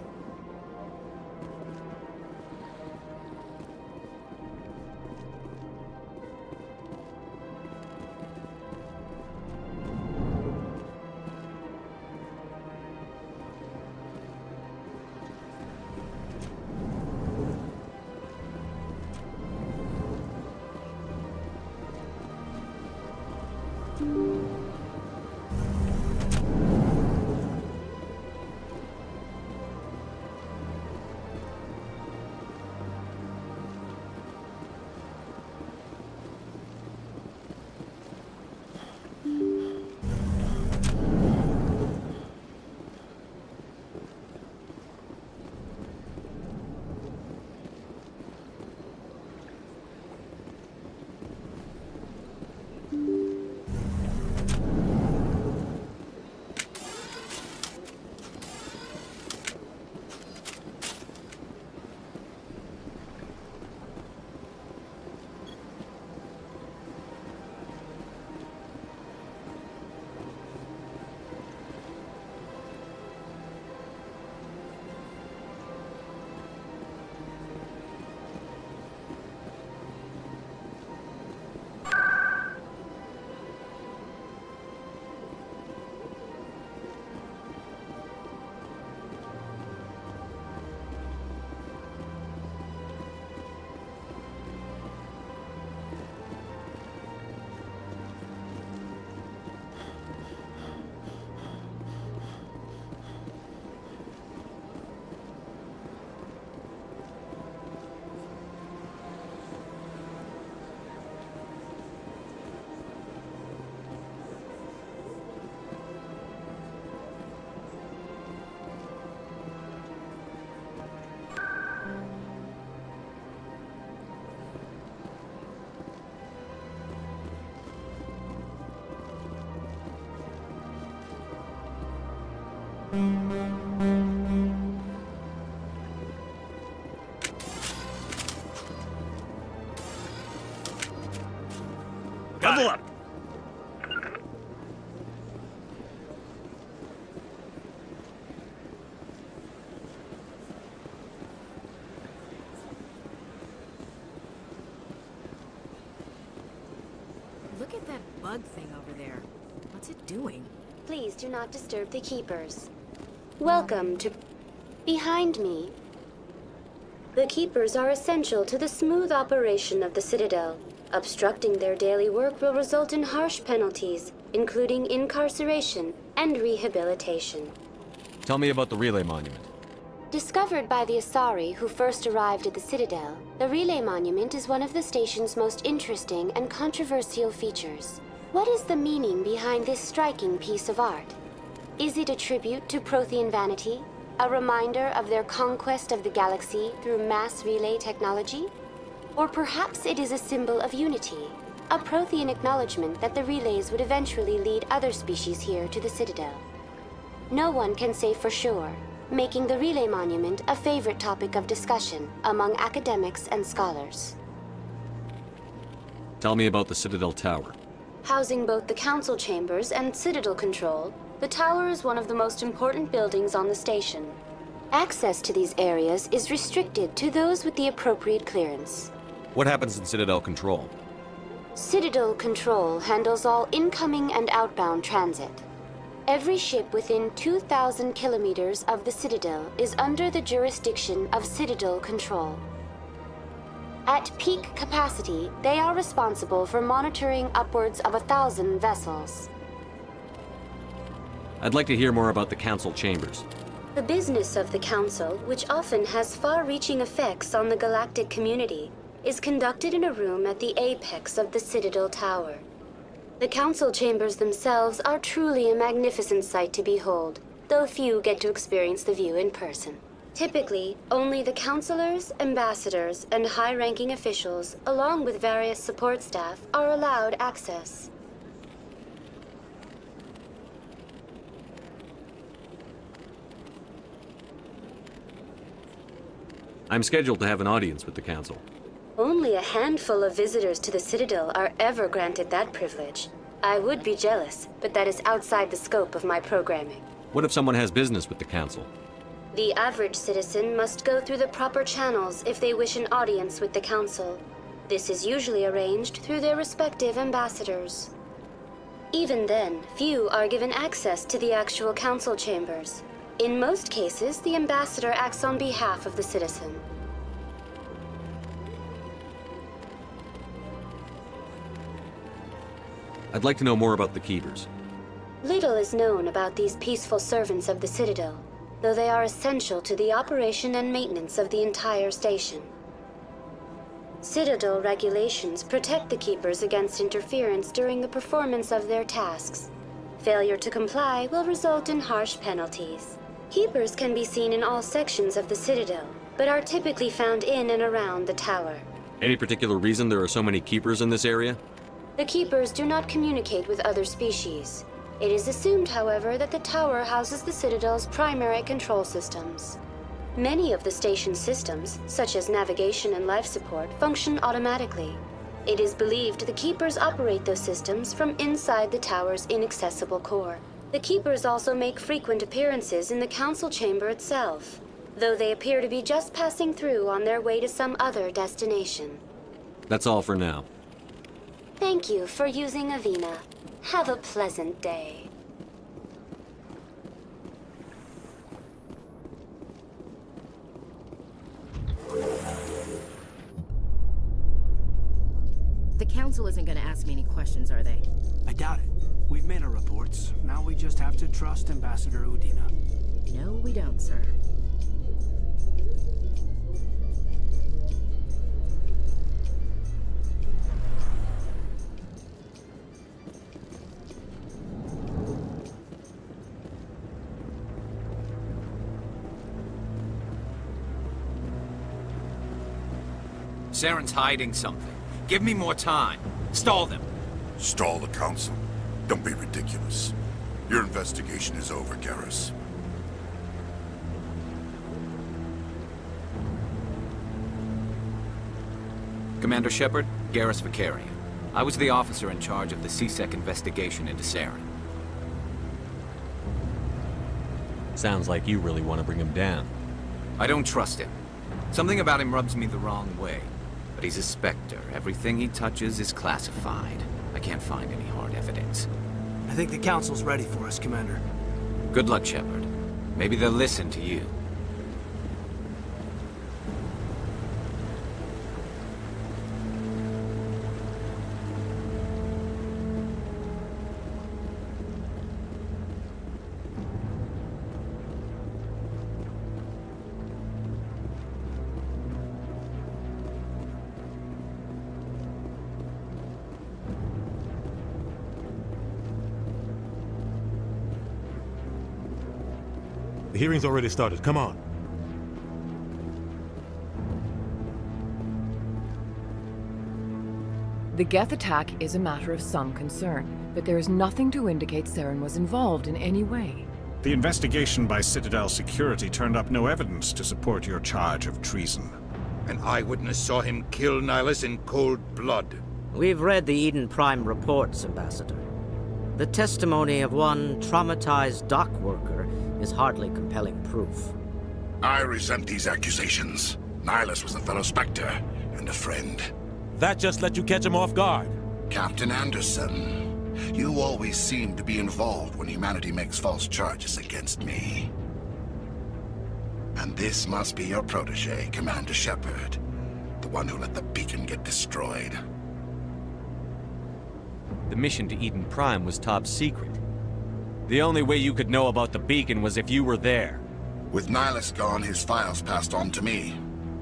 Level up! Look at that bug thing over there. What's it doing? Please do not disturb the Keepers. Welcome to... Behind me. The Keepers are essential to the smooth operation of the Citadel. Obstructing their daily work will result in harsh penalties, including incarceration and rehabilitation. Tell me about the relay monument. Discovered by the Asari who first arrived at the Citadel, the Relay Monument is one of the station's most interesting and controversial features. What is the meaning behind this striking piece of art? Is it a tribute to Prothean vanity? A reminder of their conquest of the galaxy through mass relay technology? Or perhaps it is a symbol of unity, a Prothean acknowledgement that the relays would eventually lead other species here to the Citadel. No one can say for sure, making the Relay Monument a favorite topic of discussion among academics and scholars. Tell me about the Citadel Tower. Housing both the Council Chambers and Citadel Control, the tower is one of the most important buildings on the station. Access to these areas is restricted to those with the appropriate clearance. What happens in Citadel Control? Citadel Control handles all incoming and outbound transit. Every ship within 2,000 kilometers of the Citadel is under the jurisdiction of Citadel Control. At peak capacity, they are responsible for monitoring upwards of 1,000 vessels. I'd like to hear more about the Council Chambers. The business of the Council, which often has far-reaching effects on the galactic community, is conducted in a room at the apex of the Citadel Tower. The Council Chambers themselves are truly a magnificent sight to behold, though few get to experience the view in person. Typically, only the councilors, ambassadors, and high-ranking officials, along with various support staff, are allowed access. I'm scheduled to have an audience with the Council. Only a handful of visitors to the Citadel are ever granted that privilege. I would be jealous, but that is outside the scope of my programming. What if someone has business with the Council? The average citizen must go through the proper channels if they wish an audience with the Council. This is usually arranged through their respective ambassadors. Even then, few are given access to the actual Council chambers. In most cases, the ambassador acts on behalf of the citizen. I'd like to know more about the Keepers. Little is known about these peaceful servants of the Citadel, though they are essential to the operation and maintenance of the entire station. Citadel regulations protect the Keepers against interference during the performance of their tasks. Failure to comply will result in harsh penalties. Keepers can be seen in all sections of the Citadel, but are typically found in and around the tower. Any particular reason there are so many Keepers in this area? The Keepers do not communicate with other species. It is assumed, however, that the tower houses the Citadel's primary control systems. Many of the station's systems, such as navigation and life support, function automatically. It is believed the Keepers operate those systems from inside the tower's inaccessible core. The Keepers also make frequent appearances in the Council chamber itself, though they appear to be just passing through on their way to some other destination. That's all for now. Thank you for using Avina. Have a pleasant day. The Council isn't gonna ask me any questions, are they? I doubt it. We've made our reports. Now we just have to trust Ambassador Udina. No, we don't, sir. Saren's hiding something. Give me more time. Stall them. Stall the Council? Don't be ridiculous. Your investigation is over, Garrus. Commander Shepard, Garrus Vicarian. I was the officer in charge of the CSEC investigation into Saren. Sounds like you really want to bring him down. I don't trust him. Something about him rubs me the wrong way. But he's a Spectre. Everything he touches is classified. I can't find any hard evidence. I think the Council's ready for us, Commander. Good luck, Shepard. Maybe they'll listen to you. The hearing's already started. Come on. The Geth attack is a matter of some concern, but there is nothing to indicate Saren was involved in any way. The investigation by Citadel Security turned up no evidence to support your charge of treason. An eyewitness saw him kill Nihilus in cold blood. We've read the Eden Prime reports, Ambassador. The testimony of one traumatized dock worker is hardly compelling proof. I resent these accusations. Nihilus was a fellow Spectre and a friend. That just let you catch him off guard. Captain Anderson, you always seem to be involved when humanity makes false charges against me. And this must be your protege, Commander Shepard, the one who let the beacon get destroyed. The mission to Eden Prime was top secret. The only way you could know about the beacon was if you were there. With Nihilus gone, his files passed on to me.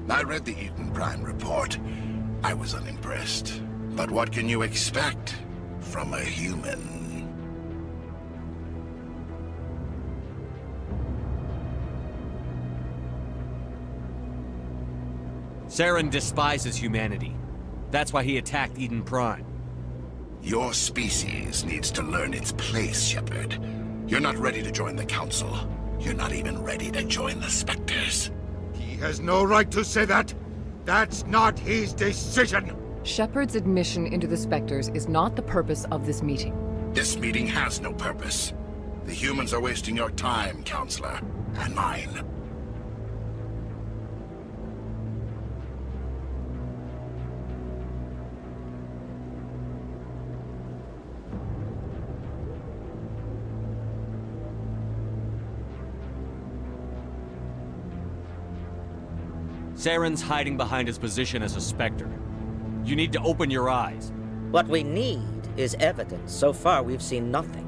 I read the Eden Prime report. I was unimpressed. But what can you expect from a human? Saren despises humanity. That's why he attacked Eden Prime. Your species needs to learn its place, Shepard. You're not ready to join the Council. You're not even ready to join the Spectres. He has no right to say that. That's not his decision. Shepard's admission into the Spectres is not the purpose of this meeting. This meeting has no purpose. The humans are wasting your time, Counselor, and mine. Saren's hiding behind his position as a Spectre. You need to open your eyes. What we need is evidence. So far, we've seen nothing.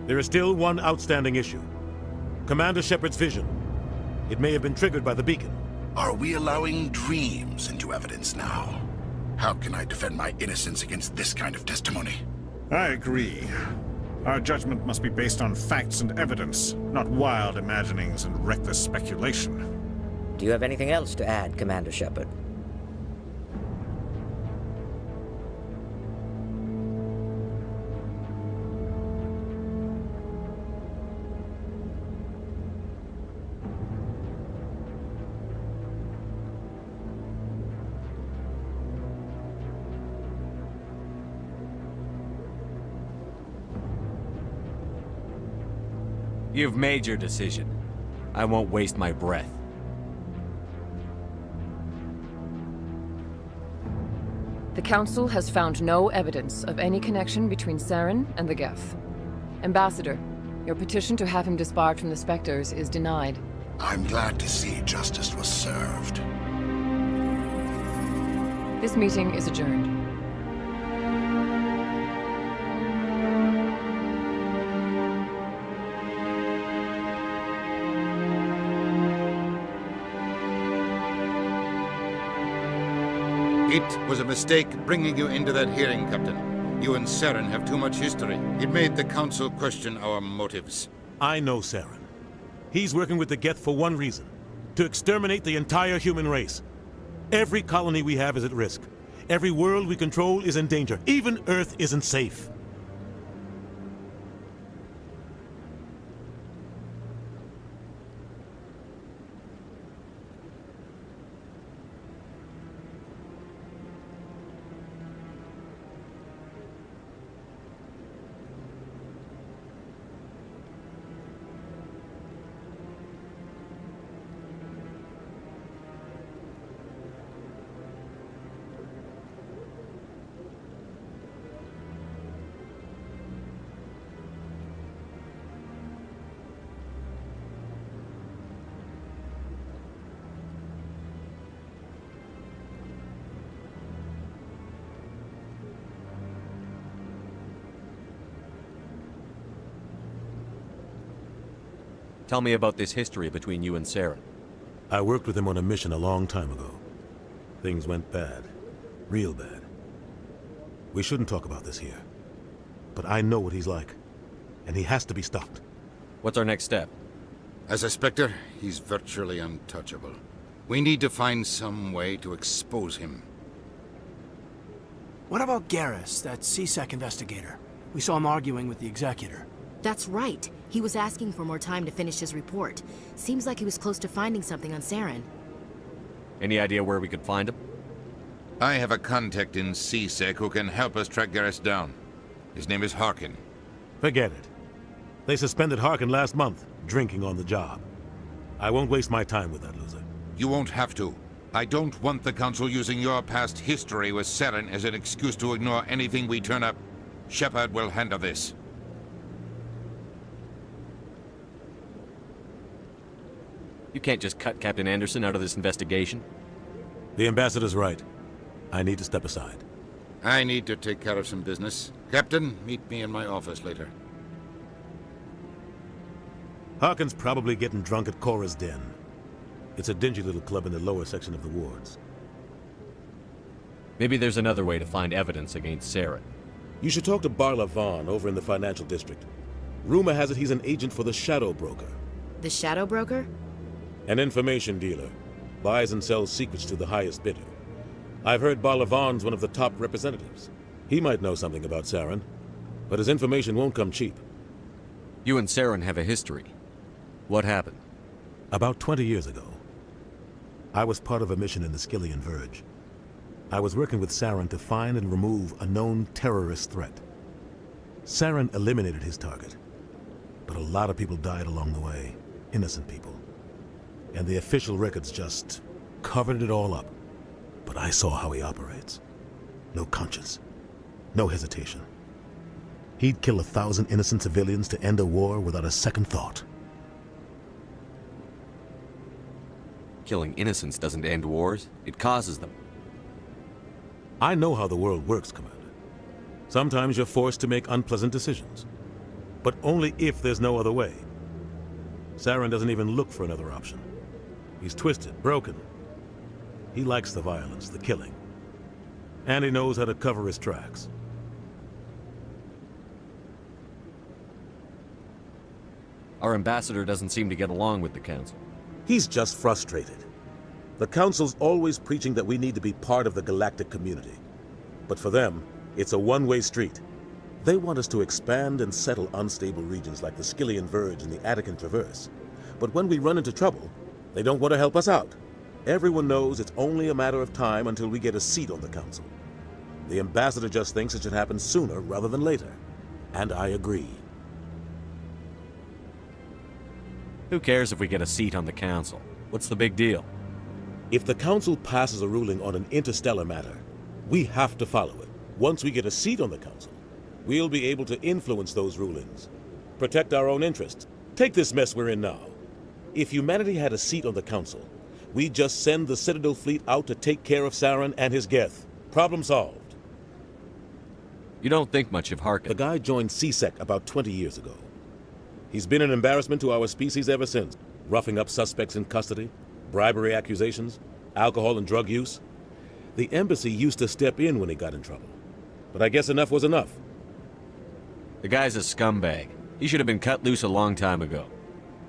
There is still one outstanding issue. Commander Shepard's vision. It may have been triggered by the beacon. Are we allowing dreams into evidence now? How can I defend my innocence against this kind of testimony? I agree. Our judgment must be based on facts and evidence, not wild imaginings and reckless speculation. Do you have anything else to add, Commander Shepard? You've made your decision. I won't waste my breath. The Council has found no evidence of any connection between Saren and the Geth. Ambassador, your petition to have him disbarred from the Spectres is denied. I'm glad to see justice was served. This meeting is adjourned. It was a mistake bringing you into that hearing, Captain. You and Saren have too much history. It made the Council question our motives. I know Saren. He's working with the Geth for one reason. To exterminate the entire human race. Every colony we have is at risk. Every world we control is in danger. Even Earth isn't safe. Tell me about this history between you and Saren. I worked with him on a mission a long time ago. Things went bad. Real bad. We shouldn't talk about this here. But I know what he's like. And he has to be stopped. What's our next step? As a Spectre, he's virtually untouchable. We need to find some way to expose him. What about Garrus, that CSEC investigator? We saw him arguing with the Executor. That's right. He was asking for more time to finish his report. Seems like he was close to finding something on Saren. Any idea where we could find him? I have a contact in CSEC who can help us track Garrus down. His name is Harkin. Forget it. They suspended Harkin last month, drinking on the job. I won't waste my time with that loser. You won't have to. I don't want the Council using your past history with Saren as an excuse to ignore anything we turn up. Shepard will handle this. You can't just cut Captain Anderson out of this investigation. The Ambassador's right. I need to step aside. I need to take care of some business. Captain, meet me in my office later. Harkin's probably getting drunk at Cora's Den. It's a dingy little club in the lower section of the wards. Maybe there's another way to find evidence against Saren. You should talk to Barla Vaughn over in the financial district. Rumor has it he's an agent for the Shadow Broker. The Shadow Broker? An information dealer. Buys and sells secrets to the highest bidder. I've heard Barla Vaughn's one of the top representatives. He might know something about Saren, but his information won't come cheap. You and Saren have a history. What happened? About 20 years ago, I was part of a mission in the Skillian Verge. I was working with Saren to find and remove a known terrorist threat. Saren eliminated his target, but a lot of people died along the way, innocent people. And the official records just covered it all up. But I saw how he operates. No conscience, no hesitation. He'd kill 1,000 innocent civilians to end a war without a second thought. Killing innocents doesn't end wars, it causes them. I know how the world works, Commander. Sometimes you're forced to make unpleasant decisions. But only if there's no other way. Saren doesn't even look for another option. He's twisted, broken. He likes the violence, the killing. And he knows how to cover his tracks. Our ambassador doesn't seem to get along with the Council. He's just frustrated. The Council's always preaching that we need to be part of the galactic community. But for them, it's a one-way street. They want us to expand and settle unstable regions like the Skillian Verge and the Attican Traverse. But when we run into trouble, they don't want to help us out. Everyone knows it's only a matter of time until we get a seat on the Council. The Ambassador just thinks it should happen sooner rather than later. And I agree. Who cares if we get a seat on the Council? What's the big deal? If the Council passes a ruling on an interstellar matter, we have to follow it. Once we get a seat on the Council, we'll be able to influence those rulings, protect our own interests. Take this mess we're in now. If humanity had a seat on the Council, we'd just send the Citadel fleet out to take care of Saren and his Geth. Problem solved. You don't think much of Harkin. The guy joined CSEC about 20 years ago. He's been an embarrassment to our species ever since, roughing up suspects in custody, bribery accusations, alcohol and drug use. The embassy used to step in when he got in trouble. But I guess enough was enough. The guy's a scumbag. He should have been cut loose a long time ago.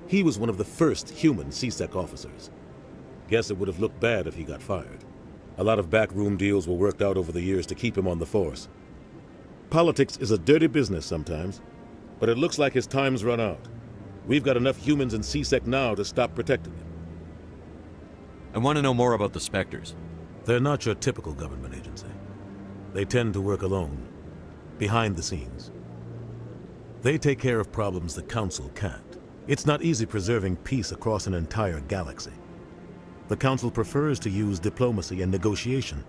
He was one of the first human CSEC officers. Guess it would have looked bad if he got fired. A lot of backroom deals were worked out over the years to keep him on the force. Politics is a dirty business sometimes, but it looks like his time's run out. We've got enough humans in CSEC now to stop protecting him. I want to know more about the Spectres. They're not your typical government agency. They tend to work alone, behind the scenes. They take care of problems the Council can't. It's not easy preserving peace across an entire galaxy. The Council prefers to use diplomacy and negotiation.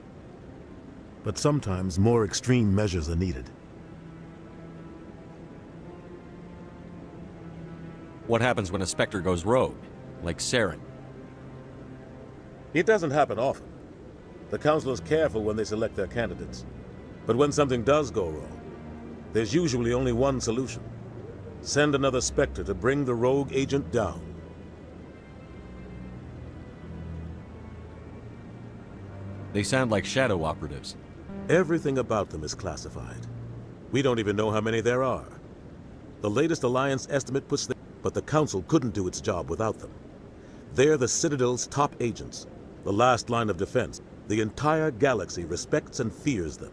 But sometimes more extreme measures are needed. What happens when a Spectre goes rogue, like Saren? It doesn't happen often. The Council is careful when they select their candidates. But when something does go wrong, there's usually only one solution. Send another Spectre to bring the rogue agent down. They sound like shadow operatives. Everything about them is classified. We don't even know how many there are. The latest Alliance estimate puts them, but the Council couldn't do its job without them. They're the Citadel's top agents, the last line of defense. The entire galaxy respects and fears them.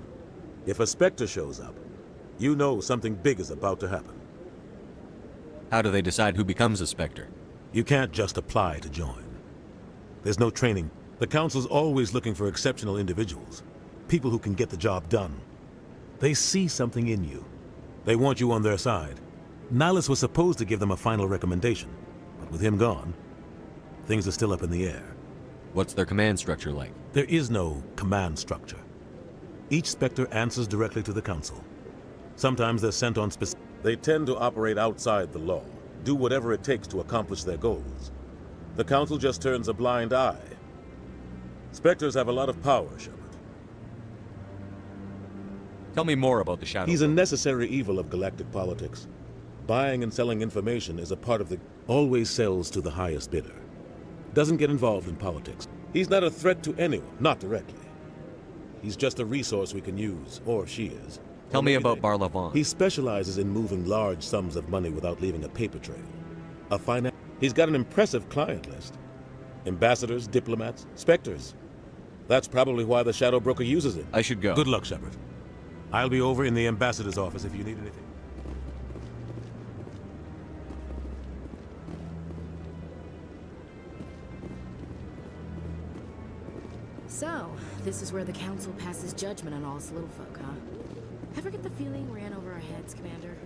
If a Spectre shows up, you know something big is about to happen. How do they decide who becomes a Spectre? You can't just apply to join. There's no training. The Council's always looking for exceptional individuals. People who can get the job done. They see something in you. They want you on their side. Nihilus was supposed to give them a final recommendation, but with him gone, things are still up in the air. What's their command structure like? There is no command structure. Each Spectre answers directly to the Council. Sometimes they're sent on specific... They tend to operate outside the law, do whatever it takes to accomplish their goals. The Council just turns a blind eye. Spectres have a lot of power, Shepard. Tell me more about the Shadow. He's a necessary evil of galactic politics. Buying and selling information is a part of the... Always sells to the highest bidder. Doesn't get involved in politics. He's not a threat to anyone, not directly. He's just a resource we can use, or she is. Tell me about Barlavon. He specializes in moving large sums of money without leaving a paper trail. He's got an impressive client list. Ambassadors, diplomats, Spectres. That's probably why the Shadow Broker uses it. I should go. Good luck, Shepard. I'll be over in the Ambassador's office if you need anything. So, this is where the Council passes judgment on all us little folk, huh? Ever get the feeling ran over our heads, Commander?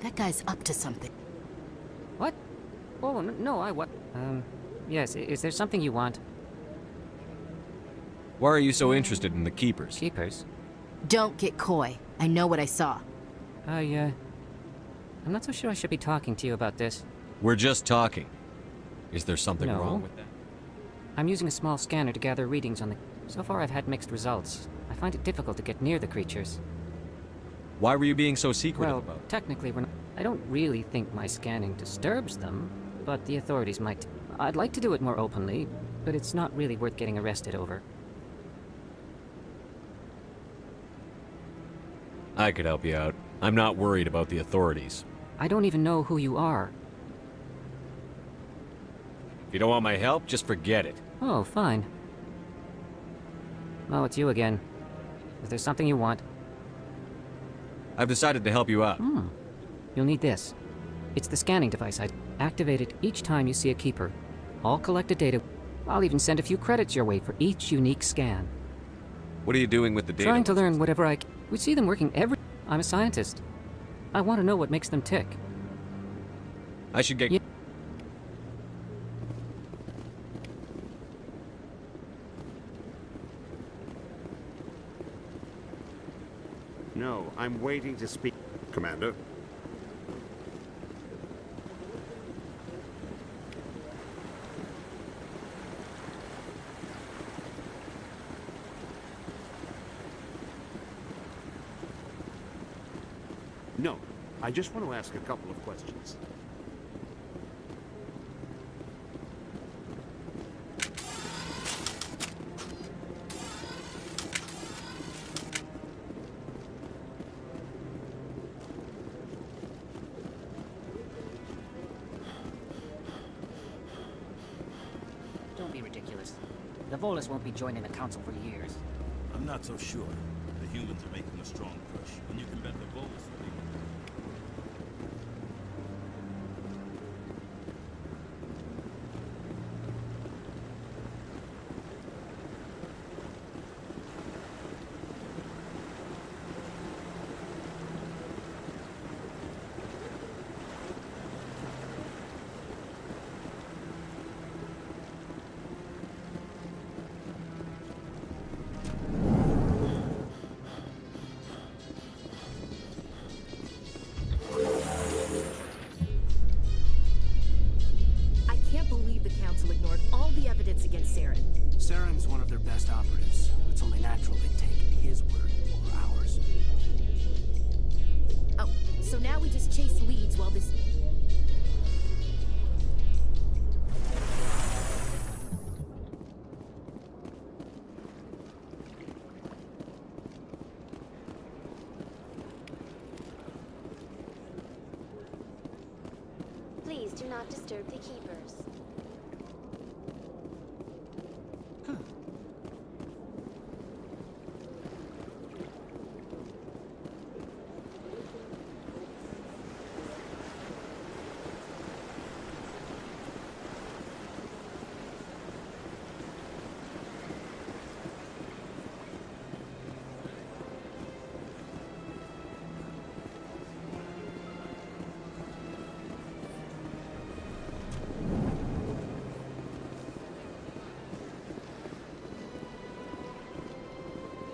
That guy's up to something. What? Oh, no, what? Yes, is there something you want? Why are you so interested in the Keepers? Keepers? Don't get coy. I know what I saw. I'm not so sure I should be talking to you about this. We're just talking. Is there something wrong with that? I'm using a small scanner to gather readings on the... So far I've had mixed results. I find it difficult to get near the creatures. Why were you being so secretive about it? Technically we're not... I don't really think my scanning disturbs them, but the authorities might... I'd like to do it more openly, but it's not really worth getting arrested over. I could help you out. I'm not worried about the authorities. I don't even know who you are. If you don't want my help, just forget it. Oh, fine. Oh, it's you again. Is there something you want? I've decided to help you out. You'll need this. It's the scanning device. I activate it each time you see a Keeper. All collected data. I'll even send a few credits your way for each unique scan. What are you doing with the data? Trying to learn whatever I can. We see them working every... I'm a scientist. I want to know what makes them tick. I should get... No, I'm waiting to speak. Commander? No, I just want to ask a couple of questions. Don't be ridiculous. The Volus won't be joining the Council for years. I'm not so sure. The humans are making a strong push, and you can bet the Volus will be... Saren's one of their best operatives. It's only natural they take his word over ours. Oh, so now we just chase leads while this... Please do not disturb the keepers.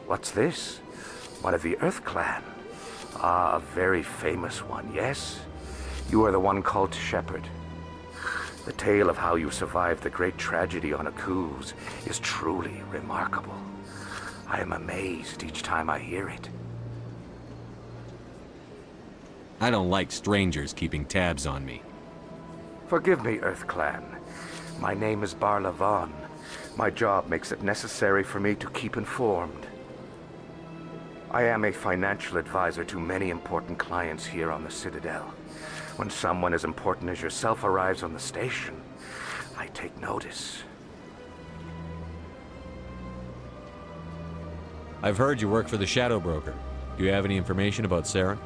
What's this? One of the Earth Clan. Ah, a very famous one, yes? You are the one called Shepherd. The tale of how you survived the great tragedy on Akuz is truly remarkable. I am amazed each time I hear it. I don't like strangers keeping tabs on me. Forgive me, Earth Clan. My name is Barla Vaughn. My job makes it necessary for me to keep informed. I am a financial advisor to many important clients here on the Citadel. When someone as important as yourself arrives on the station, I take notice. I've heard you work for the Shadow Broker. Do you have any information about Saren?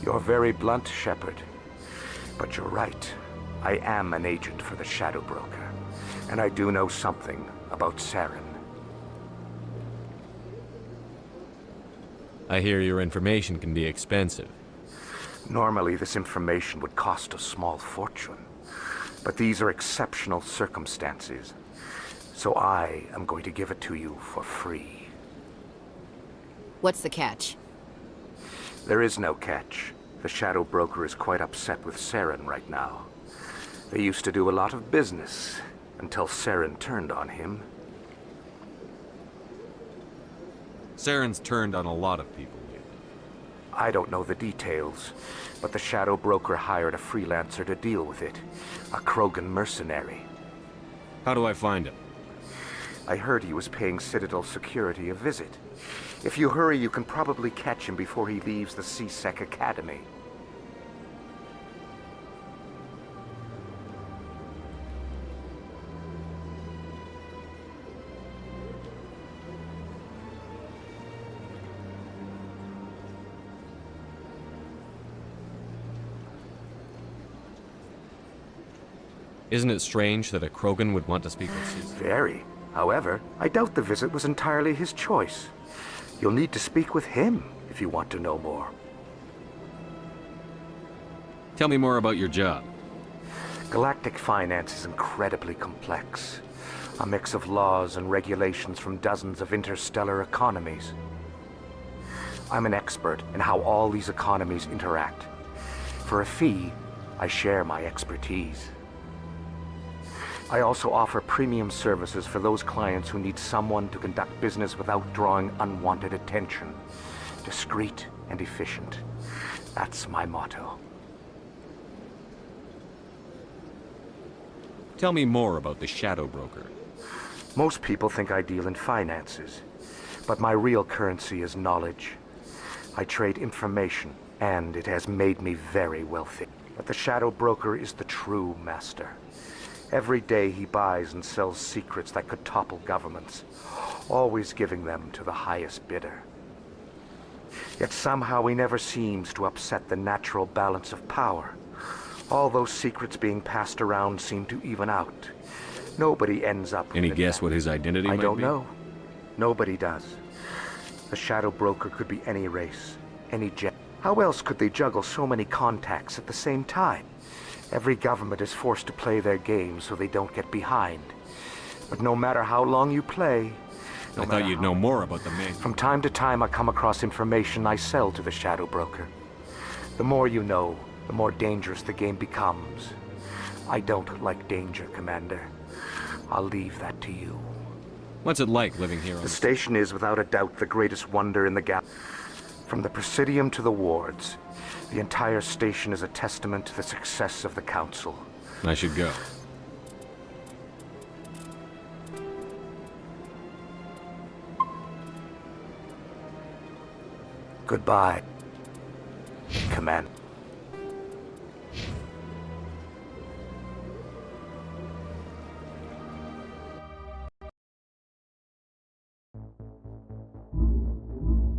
You're very blunt, Shepard. But you're right. I am an agent for the Shadow Broker, and I do know something about Saren. I hear your information can be expensive. Normally, this information would cost a small fortune. But these are exceptional circumstances. So I am going to give it to you for free. What's the catch? There is no catch. The Shadow Broker is quite upset with Saren right now. They used to do a lot of business until Saren turned on him. Saren's turned on a lot of people lately. I don't know the details, but the Shadow Broker hired a freelancer to deal with it. A Krogan mercenary. How do I find him? I heard he was paying Citadel security a visit. If you hurry, you can probably catch him before he leaves the CSEC Academy. Isn't it strange that a Krogan would want to speak with Caesar? Very. However, I doubt the visit was entirely his choice. You'll need to speak with him if you want to know more. Tell me more about your job. Galactic finance is incredibly complex. A mix of laws and regulations from dozens of interstellar economies. I'm an expert in how all these economies interact. For a fee, I share my expertise. I also offer premium services for those clients who need someone to conduct business without drawing unwanted attention. Discreet and efficient. That's my motto. Tell me more about the Shadow Broker. Most people think I deal in finances, but my real currency is knowledge. I trade information, and it has made me very wealthy. But the Shadow Broker is the true master. Every day he buys and sells secrets that could topple governments, always giving them to the highest bidder. Yet somehow he never seems to upset the natural balance of power. All those secrets being passed around seem to even out. Nobody ends up... Any guess what his identity might be? I don't know. Nobody does. The Shadow Broker could be any race, any jet. How else could they juggle so many contacts at the same time? Every government is forced to play their game so they don't get behind. But no matter how long you play... I thought you'd know more about the man. From time to time I come across information I sell to the Shadow Broker. The more you know, the more dangerous the game becomes. I don't like danger, Commander. I'll leave that to you. What's it like living here on The station is without a doubt the greatest wonder in the galaxy. From the Presidium to the wards, the entire station is a testament to the success of the Council. I should go. Goodbye, Commander.